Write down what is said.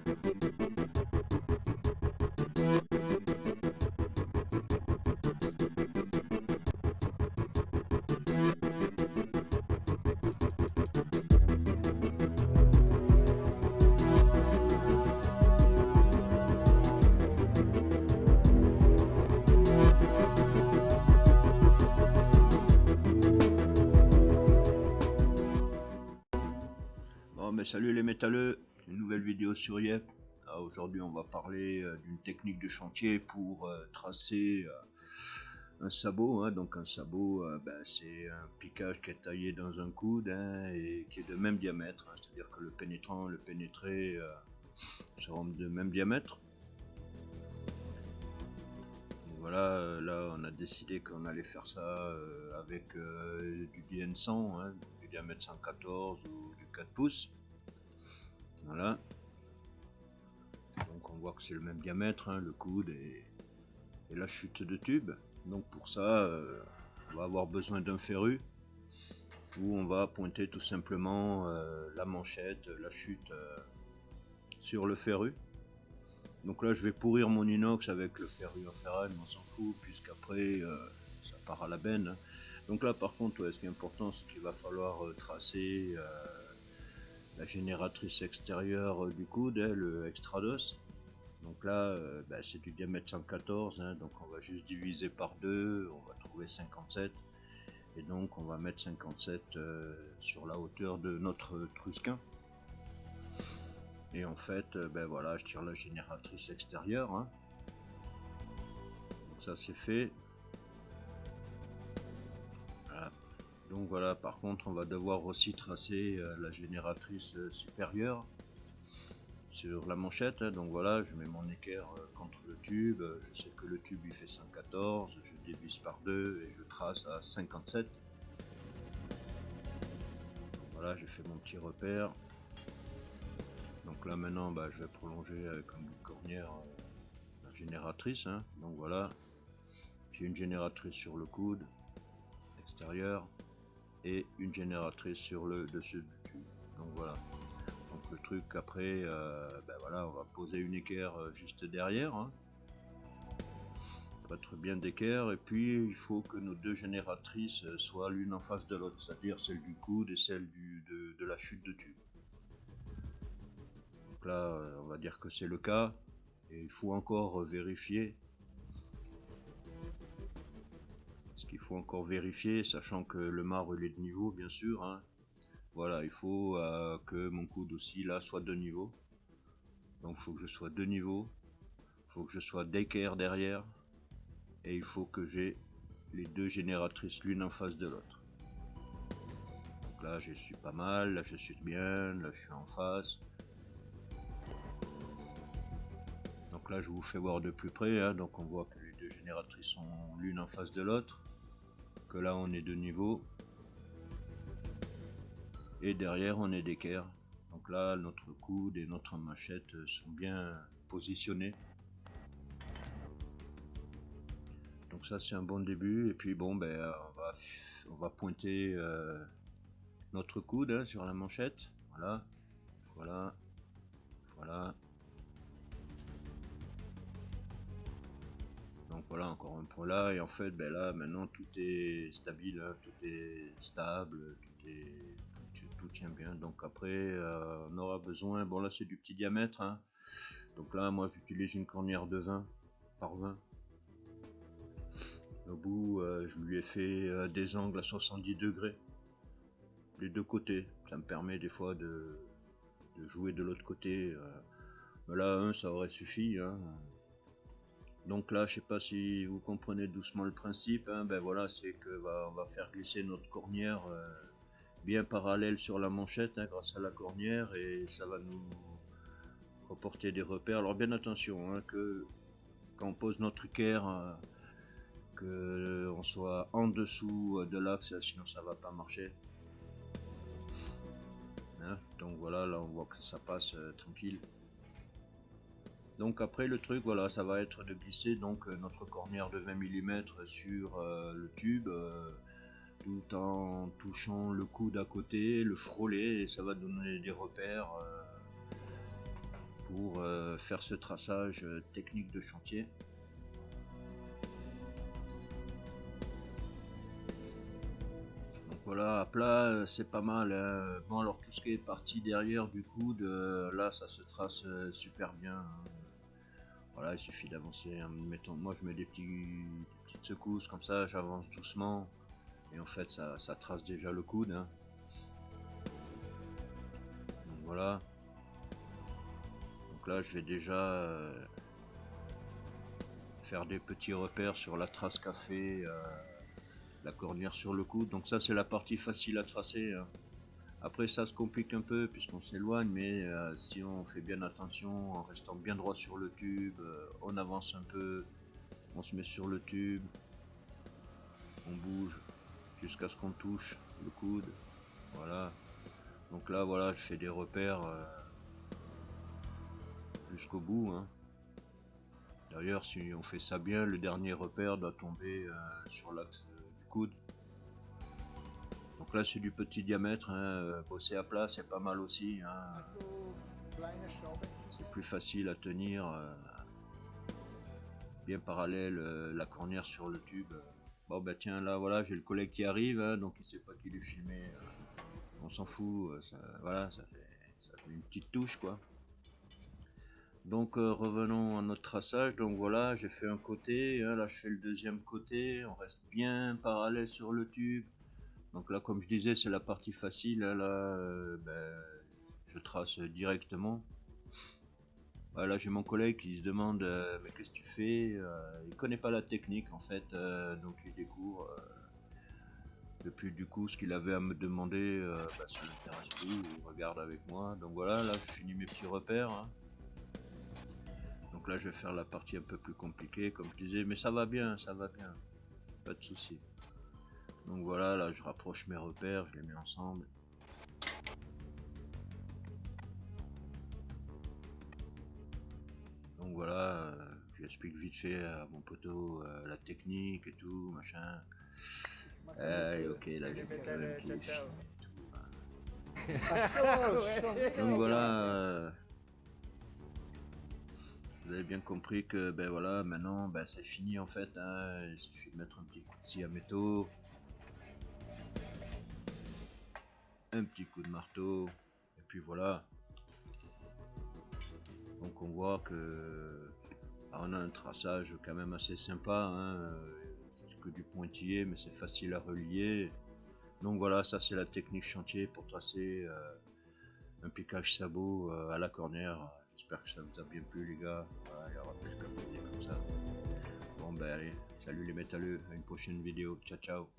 Bon, mais salut les métalleux, une nouvelle vidéo sur Yep. Aujourd'hui, on va parler d'une technique de chantier pour tracer un sabot. Donc un sabot, c'est un piquage qui est taillé dans un coude et qui est de même diamètre. C'est-à-dire que le pénétrant et le pénétré seront de même diamètre. Donc voilà, là on a décidé qu'on allait faire ça avec du DN100, du diamètre 114 ou du 4 pouces. Voilà. Donc on voit que c'est le même diamètre, le coude et la chute de tube. Donc pour ça, on va avoir besoin d'un ferru où on va pointer tout simplement la manchette, la chute sur le ferru. Donc là je vais pourrir mon inox avec le ferru en ferraille, mais on s'en fout puisqu'après ça part à la benne. Donc là par contre, ce qui est important, c'est qu'il va falloir tracer la génératrice extérieure du coude, le extrados. Donc là, c'est du diamètre 114, donc on va juste diviser par 2, on va trouver 57. Et donc on va mettre 57 sur la hauteur de notre trusquin. Et en fait, voilà, je tire la génératrice extérieure. Donc ça c'est fait. Voilà. Donc voilà, par contre on va devoir aussi tracer la génératrice supérieure sur la manchette. Donc voilà, je mets mon équerre contre le tube, je sais que le tube il fait 114, je divise par 2 et je trace à 57. Voilà, j'ai fait mon petit repère. Donc là maintenant je vais prolonger avec un bout de cornière la génératrice. Donc voilà, j'ai une génératrice sur le coude extérieur et une génératrice sur le dessus du tube. Donc voilà. Donc le truc après, voilà, on va poser une équerre juste derrière pour être bien d'équerre, et puis il faut que nos deux génératrices soient l'une en face de l'autre, c'est-à-dire celle du coude et celle de la chute de tube. Donc là, on va dire que c'est le cas, et il faut encore vérifier. Ce qu'il faut encore vérifier, sachant que le marbre il est de niveau, bien sûr. Voilà, il faut que mon coude aussi là soit de niveau. Donc il faut que je sois de niveau, il faut que je sois d'équerre derrière, et il faut que j'ai les deux génératrices l'une en face de l'autre. Donc là je suis pas mal, là je suis bien, là je suis en face. Donc là je vous fais voir de plus près, donc on voit que les deux génératrices sont l'une en face de l'autre, que là on est de niveau, et derrière on est d'équerre. Donc là notre coude et notre manchette sont bien positionnés. Donc ça c'est un bon début, et puis bon on va pointer notre coude sur la manchette. Voilà, voilà, voilà. Donc voilà, encore un point là, et en fait là maintenant tout est stable, tout est stable, tout tient bien. Donc après on aura besoin, bon là c'est du petit diamètre, donc là moi j'utilise une cornière de 20 par 20. Au bout je lui ai fait des angles à 70 degrés les deux côtés, ça me permet des fois de jouer de l'autre côté, mais là ça aurait suffi. Donc là je sais pas si vous comprenez doucement le principe, voilà, c'est que on va faire glisser notre cornière bien parallèle sur la manchette grâce à la cornière, et ça va nous reporter des repères. Alors bien attention que quand on pose notre équerre, que on soit en dessous de l'axe, sinon ça va pas marcher. Donc voilà, là on voit que ça passe tranquille. Donc après le truc, voilà, ça va être de glisser donc notre cornière de 20 mm sur le tube, tout en touchant le coude à côté, le frôler, et ça va donner des repères pour faire ce traçage technique de chantier. Donc voilà, à plat c'est pas mal, hein. Bon, alors tout ce qui est partie derrière du coude, là ça se trace super bien, hein. Voilà, il suffit d'avancer, hein. Mettons, moi je mets des petites secousses comme ça, j'avance doucement et en fait ça trace déjà le coude, hein. Donc voilà. Donc là je vais déjà faire des petits repères sur la trace qu'a fait la cornière sur le coude. Donc ça c'est la partie facile à tracer, hein. Après ça se complique un peu puisqu'on s'éloigne, mais si on fait bien attention en restant bien droit sur le tube, on avance un peu, on se met sur le tube, on bouge jusqu'à ce qu'on touche le coude. Voilà. Donc là voilà, je fais des repères jusqu'au bout, hein. D'ailleurs si on fait ça bien, le dernier repère doit tomber sur l'axe du coude. Donc là c'est du petit diamètre, hein. Bosser à plat c'est pas mal aussi, hein. C'est plus facile à tenir bien parallèle la cornière sur le tube. Bon bah tiens, là voilà, j'ai le collègue qui arrive, hein, donc il sait pas qu'il est filmé, on s'en fout, voilà, ça fait une petite touche quoi. Donc revenons à notre traçage. Donc voilà, j'ai fait un côté, hein, là je fais le deuxième côté, on reste bien parallèle sur le tube. Donc là comme je disais c'est la partie facile, hein, là je trace directement. Là j'ai mon collègue qui se demande mais qu'est-ce que tu fais, il connaît pas la technique en fait, donc il découvre. Depuis du coup ce qu'il avait à me demander, ça l'intéresse plus, il regarde avec moi. Donc voilà, là je finis mes petits repères, hein. Donc là je vais faire la partie un peu plus compliquée comme je disais, mais ça va bien, pas de souci. Donc voilà, là je rapproche mes repères, je les mets ensemble. Donc voilà, j'explique vite fait à mon poteau la technique et tout, machin. Ok, là j'ai quand même qui est filmé et tout, hein. Donc voilà, vous avez bien compris que ben voilà, maintenant ben, c'est fini en fait, hein. Il suffit de mettre un petit coup de scie à métaux, un petit coup de marteau, et puis voilà. Donc on voit que on a un traçage quand même assez sympa, hein. C'est que du pointillé, mais c'est facile à relier. Donc voilà, ça c'est la technique chantier pour tracer un piquage sabot à la cornière. J'espère que ça vous a bien plu les gars. Voilà, il y aura plus qu'à monter comme ça. Bon ben allez, salut les métalleux, à une prochaine vidéo, ciao ciao.